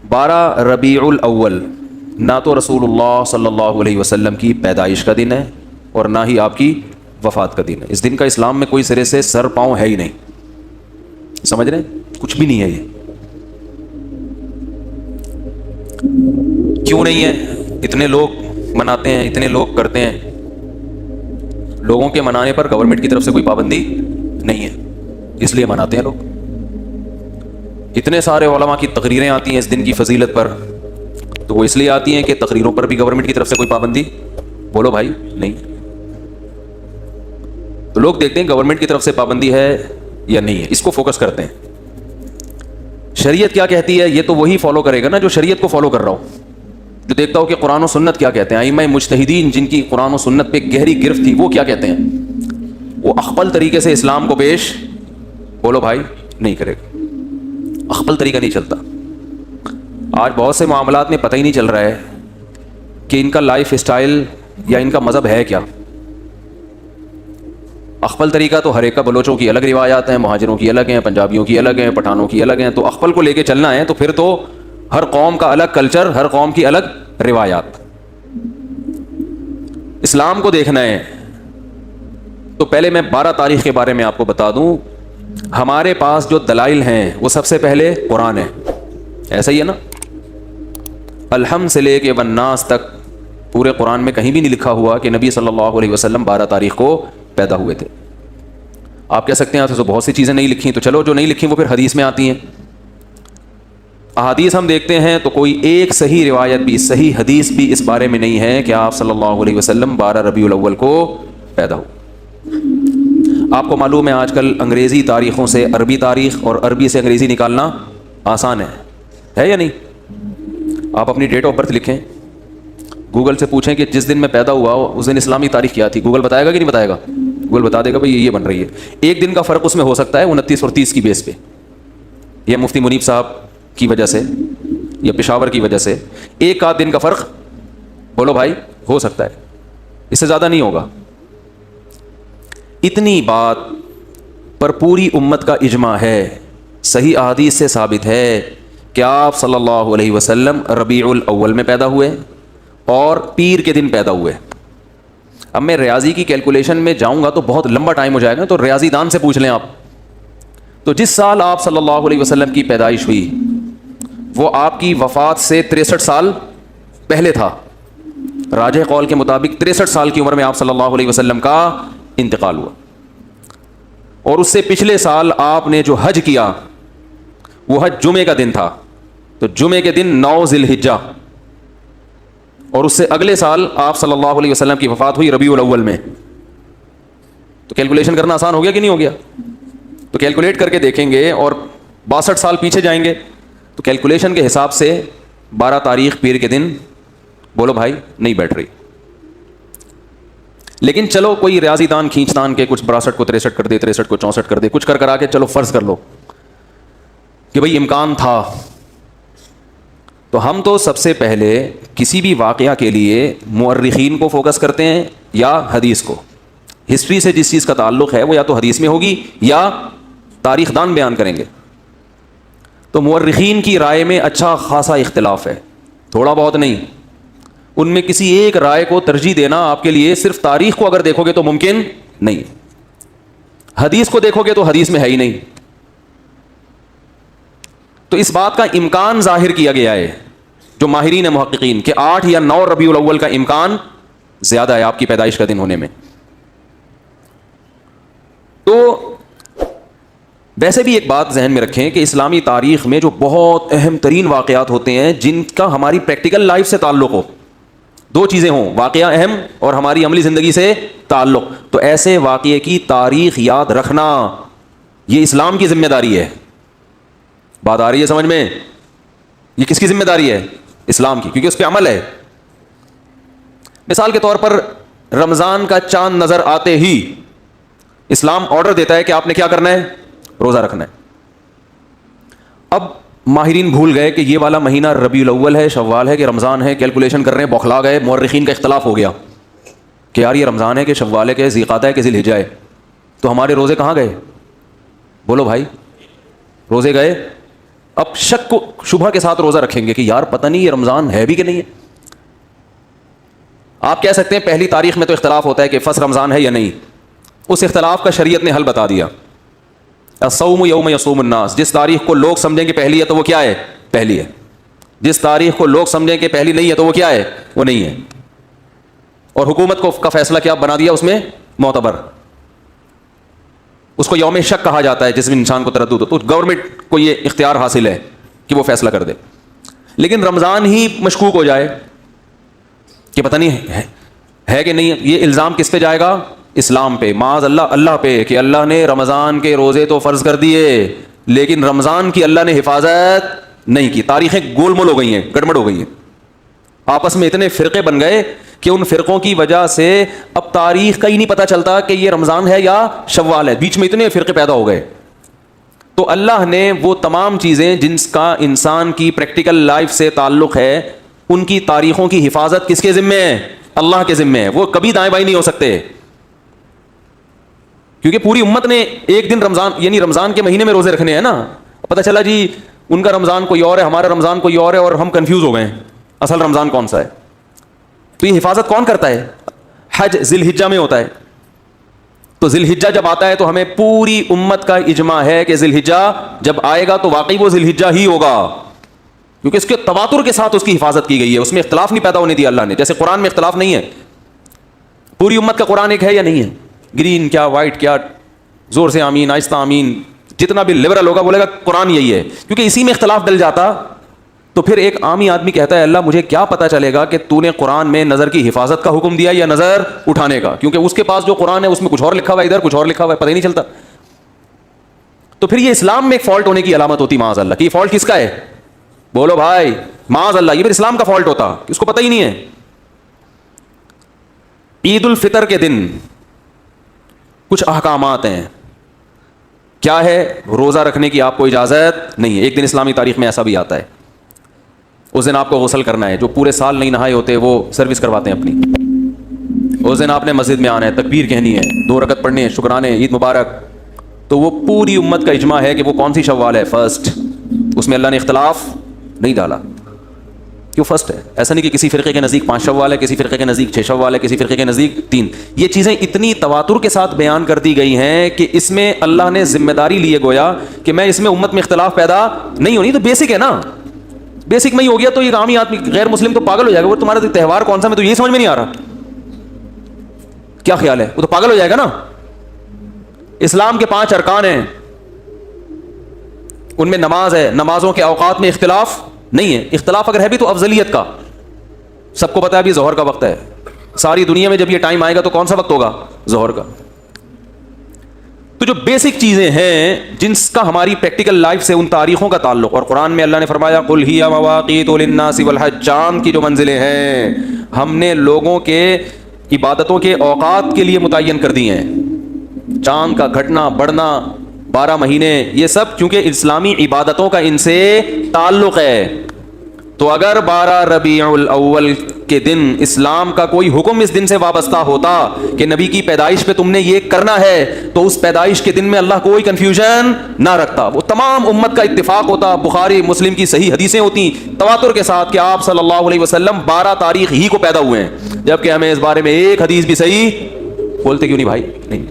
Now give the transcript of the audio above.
12 ربیع الاول نہ تو رسول اللہ صلی اللہ علیہ وسلم کی پیدائش کا دن ہے اور نہ ہی آپ کی وفات کا دن ہے. اس دن کا اسلام میں کوئی سرے سے سر پاؤں ہے ہی نہیں. سمجھ رہے ہیں؟ کچھ بھی نہیں ہے. یہ کیوں نہیں ہے؟ اتنے لوگ مناتے ہیں, اتنے لوگ کرتے ہیں. لوگوں کے منانے پر گورنمنٹ کی طرف سے کوئی پابندی نہیں ہے, اس لیے مناتے ہیں لوگ. اتنے سارے علماء کی تقریریں آتی ہیں اس دن کی فضیلت پر, تو وہ اس لیے آتی ہیں کہ تقریروں پر بھی گورنمنٹ کی طرف سے کوئی پابندی بولو بھائی نہیں. تو لوگ دیکھتے ہیں گورنمنٹ کی طرف سے پابندی ہے یا نہیں ہے, اس کو فوکس کرتے ہیں. شریعت کیا کہتی ہے یہ تو وہی فالو کرے گا نا جو شریعت کو فالو کر رہا ہو, جو دیکھتا ہو کہ قرآن و سنت کیا کہتے ہیں. ائمہ مجتہدین جن کی قرآن و سنت پہ گہری گرفت تھی وہ کیا کہتے ہیں, وہ اخپل طریقے سے اسلام کو پیش بولو بھائی نہیں کرے گا. اخپل طریقہ نہیں چلتا. آج بہت سے معاملات میں پتہ ہی نہیں چل رہا ہے کہ ان کا لائف اسٹائل یا ان کا مذہب ہے کیا. اخپل طریقہ تو ہر ایک کا, بلوچوں کی الگ روایات ہیں, مہاجروں کی الگ ہیں, پنجابیوں کی الگ ہیں, پٹھانوں کی الگ ہیں. تو اخپل کو لے کے چلنا ہے تو پھر تو ہر قوم کا الگ کلچر, ہر قوم کی الگ روایات. اسلام کو دیکھنا ہے تو پہلے میں 12 تاریخ کے بارے میں آپ کو بتا دوں. ہمارے پاس جو دلائل ہیں وہ سب سے پہلے قرآن ہے. ایسا ہی ہے نا, الحمد سے لے کے والناس تک پورے قرآن میں کہیں بھی نہیں لکھا ہوا کہ نبی صلی اللہ علیہ وسلم 12 تاریخ کو پیدا ہوئے تھے. آپ کہہ سکتے ہیں تو بہت سی چیزیں نہیں لکھی, تو چلو جو نہیں لکھی وہ پھر حدیث میں آتی ہیں. احادیث ہم دیکھتے ہیں تو کوئی ایک صحیح روایت بھی, صحیح حدیث بھی اس بارے میں نہیں ہے کہ آپ صلی اللہ علیہ وسلم 12 ربیع الاول کو پیدا ہو. آپ کو معلوم ہے آج کل انگریزی تاریخوں سے عربی تاریخ اور عربی سے انگریزی نکالنا آسان ہے یا نہیں؟ آپ اپنی ڈیٹ آف برتھ لکھیں, گوگل سے پوچھیں کہ جس دن میں پیدا ہوا اس دن اسلامی تاریخ کیا تھی, گوگل بتائے گا کہ نہیں بتائے گا؟ گوگل بتا دے گا بھائی یہ بن رہی ہے. ایک دن کا فرق اس میں ہو سکتا ہے 29 اور 30 کی بیس پہ, یا مفتی منیب صاحب کی وجہ سے یا پشاور کی وجہ سے ایک آدھ دن کا فرق بولو بھائی ہو سکتا ہے, اس سے زیادہ نہیں ہوگا. اتنی بات پر پوری امت کا اجماع ہے, صحیح احادیث سے ثابت ہے کہ آپ صلی اللہ علیہ وسلم ربیع الاول میں پیدا ہوئے اور پیر کے دن پیدا ہوئے. اب میں ریاضی کی کیلکولیشن میں جاؤں گا تو بہت لمبا ٹائم ہو جائے گا, تو ریاضی دان سے پوچھ لیں آپ. تو جس سال آپ صلی اللہ علیہ وسلم کی پیدائش ہوئی وہ آپ کی وفات سے 63 سال پہلے تھا. راجح قول کے مطابق 63 سال کی عمر میں آپ صلی اللہ علیہ وسلم کا انتقال ہوا. اور اس سے پچھلے سال آپ نے جو حج کیا وہ حج جمعے کا دن تھا, تو جمعے کے دن 9 ذی الحجہ, اور اس سے اگلے سال آپ صلی اللہ علیہ وسلم کی وفات ہوئی ربیع الاول میں. تو کیلکولیشن کرنا آسان ہو گیا کہ نہیں ہو گیا؟ تو کیلکولیٹ کر کے دیکھیں گے اور 62 سال پیچھے جائیں گے تو کیلکولیشن کے حساب سے 12 تاریخ پیر کے دن بولو بھائی نہیں بیٹھ رہی. لیکن چلو کوئی ریاضی دان کھینچ تان کے کچھ 62 کو 63 کر دے, 63 کو 64 کر دے, کچھ کر آ کے چلو فرض کر لو کہ بھئی امکان تھا. تو ہم تو سب سے پہلے کسی بھی واقعہ کے لیے مورخین کو فوکس کرتے ہیں یا حدیث کو. ہسٹری سے جس چیز کا تعلق ہے وہ یا تو حدیث میں ہوگی یا تاریخ دان بیان کریں گے. تو مورخین کی رائے میں اچھا خاصا اختلاف ہے, تھوڑا بہت نہیں. ان میں کسی ایک رائے کو ترجیح دینا آپ کے لیے صرف تاریخ کو اگر دیکھو گے تو ممکن نہیں, حدیث کو دیکھو گے تو حدیث میں ہے ہی نہیں. تو اس بات کا امکان ظاہر کیا گیا ہے جو ماہرین محققین کہ 8 یا 9 ربیع الاول کا امکان زیادہ ہے آپ کی پیدائش کا دن ہونے میں. تو ویسے بھی ایک بات ذہن میں رکھیں کہ اسلامی تاریخ میں جو بہت اہم ترین واقعات ہوتے ہیں جن کا ہماری پریکٹیکل لائف سے تعلق ہو, 2 چیزیں ہوں, واقعہ اہم اور ہماری عملی زندگی سے تعلق, تو ایسے واقعے کی تاریخ یاد رکھنا یہ اسلام کی ذمہ داری ہے. بات آ رہی ہے سمجھ میں؟ یہ کس کی ذمہ داری ہے؟ اسلام کی, کیونکہ اس پہ عمل ہے. مثال کے طور پر رمضان کا چاند نظر آتے ہی اسلام آرڈر دیتا ہے کہ آپ نے کیا کرنا ہے؟ روزہ رکھنا ہے. اب ماہرین بھول گئے کہ یہ والا مہینہ ربیع الاول ہے, شوال ہے کہ رمضان ہے, کیلکولیشن کر رہے ہیں, بوکھلا گئے. مورخین کا اختلاف ہو گیا کہ یار یہ رمضان ہے کہ شوال ہے کہ ذی قعدہ ہے کہ ذی الحجہ ہے. تو ہمارے روزے کہاں گئے؟ بولو بھائی, روزے گئے اب شک کو شبہ کے ساتھ روزہ رکھیں گے کہ یار پتہ نہیں یہ رمضان ہے بھی کہ نہیں ہے. آپ کہہ سکتے ہیں پہلی تاریخ میں تو اختلاف ہوتا ہے کہ فرض رمضان ہے یا نہیں, اس اختلاف کا شریعت نے حل بتا دیا. الصوم یوم یصوم الناس, جس تاریخ کو لوگ سمجھیں کہ پہلی ہے تو وہ کیا ہے, پہلی ہے. جس تاریخ کو لوگ سمجھیں کہ پہلی نہیں ہے تو وہ کیا ہے, وہ نہیں ہے. اور حکومت کو کا فیصلہ کیا بنا دیا اس میں, معتبر. اس کو یوم شک کہا جاتا ہے جس میں انسان کو تردد ہو, تو گورنمنٹ کو یہ اختیار حاصل ہے کہ وہ فیصلہ کر دے. لیکن رمضان ہی مشکوک ہو جائے کہ پتہ نہیں ہے کہ نہیں, یہ الزام کس پہ جائے گا, اسلام پہ, معاذ اللہ اللہ پہ, کہ اللہ نے رمضان کے روزے تو فرض کر دیے لیکن رمضان کی اللہ نے حفاظت نہیں کی. تاریخیں گول مول ہو گئی ہیں, گڑبڑ ہو گئی ہیں, آپس میں اتنے فرقے بن گئے کہ ان فرقوں کی وجہ سے اب تاریخ کا ہی نہیں پتہ چلتا کہ یہ رمضان ہے یا شوال ہے, بیچ میں اتنے فرقے پیدا ہو گئے. تو اللہ نے وہ تمام چیزیں جن کا انسان کی پریکٹیکل لائف سے تعلق ہے, ان کی تاریخوں کی حفاظت کس کے ذمے ہے, اللہ کے ذمے ہے. وہ کبھی دائیں بائیں نہیں ہو سکتے, کیونکہ پوری امت نے ایک دن رمضان یعنی رمضان کے مہینے میں روزے رکھنے ہیں نا. پتہ چلا جی ان کا رمضان کوئی اور ہے, ہمارا رمضان کوئی اور ہے, اور ہم کنفیوز ہو گئے ہیں اصل رمضان کون سا ہے. تو یہ حفاظت کون کرتا ہے, حج ذی الحجہ میں ہوتا ہے. تو ذی الحجہ جب آتا ہے تو ہمیں پوری امت کا اجماع ہے کہ ذی الحجہ جب آئے گا تو واقعی وہ ذی الحجہ ہی ہوگا, کیونکہ اس کے تواتر کے ساتھ اس کی حفاظت کی گئی ہے, اس میں اختلاف نہیں پیدا ہونے دیا اللہ نے. جیسے قرآن میں اختلاف نہیں ہے, پوری امت کا قرآن ایک ہے یا نہیں ہے, گرین کیا وائٹ کیا, زور سے آمین آہستہ آمین, جتنا بھی لبرل ہوگا بولے گا قرآن یہی ہے. کیونکہ اسی میں اختلاف ڈل جاتا تو پھر ایک عامی آدمی کہتا ہے اللہ مجھے کیا پتہ چلے گا کہ تو نے قرآن میں نظر کی حفاظت کا حکم دیا یا نظر اٹھانے کا, کیونکہ اس کے پاس جو قرآن ہے اس میں کچھ اور لکھا ہوا ہے, ادھر کچھ اور لکھا ہوا ہے, پتہ ہی نہیں چلتا. تو پھر یہ اسلام میں ایک فالٹ ہونے کی علامت ہوتی معاذ اللہ. کہ یہ فالٹ کس کا ہے, بولو بھائی معاذ اللہ, یہ پھر اسلام کا فالٹ ہوتا, اس کو پتہ ہی نہیں ہے. عید الفطر کے دن کچھ احکامات ہیں, کیا ہے, روزہ رکھنے کی آپ کو اجازت نہیں ہے. ایک دن اسلامی تاریخ میں ایسا بھی آتا ہے, اس دن آپ کو غسل کرنا ہے. جو پورے سال نہیں نہائے ہوتے وہ سروس کرواتے ہیں اپنی. اس دن آپ نے مسجد میں آنا ہے, تکبیر کہنی ہے, 2 رکعت پڑھنے ہیں, شکرانے, عید مبارک. تو وہ پوری امت کا اجماع ہے کہ وہ کون سی شوال ہے, فرسٹ. اس میں اللہ نے اختلاف نہیں ڈالا, کیوں فرسٹ ہے. ایسا نہیں کہ کسی فرقے کے نزدیک 5 شوال ہے, کسی فرقے کے نزدیک 6 شوال ہے, کسی فرقے کے نزدیک 3. یہ چیزیں اتنی تواتر کے ساتھ بیان کر دی گئی ہیں کہ اس میں اللہ نے ذمہ داری لیے گویا کہ میں اس میں امت میں اختلاف پیدا نہیں ہونی. تو بیسک ہے نا, بیسک میں ہی ہو گیا تو ایک عامی آدمی غیر مسلم تو پاگل ہو جائے گا, وہ تمہارا تہوار کون سا, میں تو یہی سمجھ میں نہیں آ رہا, کیا خیال ہے, وہ تو پاگل ہو جائے گا نا. اسلام کے 5 ارکان ہیں, ان میں نماز ہے, نمازوں کے اوقات میں اختلاف نہیں ہے. اختلاف اگر ہے بھی تو افضلیت کا. سب کو پتا ہے ابھی ظہر کا وقت ہے, ساری دنیا میں جب یہ ٹائم آئے گا تو کون سا وقت ہوگا, ظہر کا. تو جو بیسک چیزیں ہیں جن کا ہماری پریکٹیکل لائف سے ان تاریخوں کا تعلق, اور قرآن میں اللہ نے فرمایا قل ہی مواقیت للناس والحج, چاند کی جو منزلیں ہیں ہم نے لوگوں کے عبادتوں کے اوقات کے لیے متعین کر دی ہیں. چاند کا گھٹنا بڑھنا, 12 مہینے, یہ سب کیونکہ اسلامی عبادتوں کا ان سے تعلق ہے. تو اگر 12 ربیع الاول کے دن اسلام کا کوئی حکم اس دن سے وابستہ ہوتا کہ نبی کی پیدائش پہ تم نے یہ کرنا ہے, تو اس پیدائش کے دن میں اللہ کوئی کنفیوژن نہ رکھتا, وہ تمام امت کا اتفاق ہوتا. بخاری مسلم کی صحیح حدیثیں ہوتی تواتر کے ساتھ کہ آپ صلی اللہ علیہ وسلم 12 تاریخ ہی کو پیدا ہوئے ہیں, جبکہ ہمیں اس بارے میں ایک حدیث بھی صحیح بولتے کیوں نہیں بھائی, نہیں.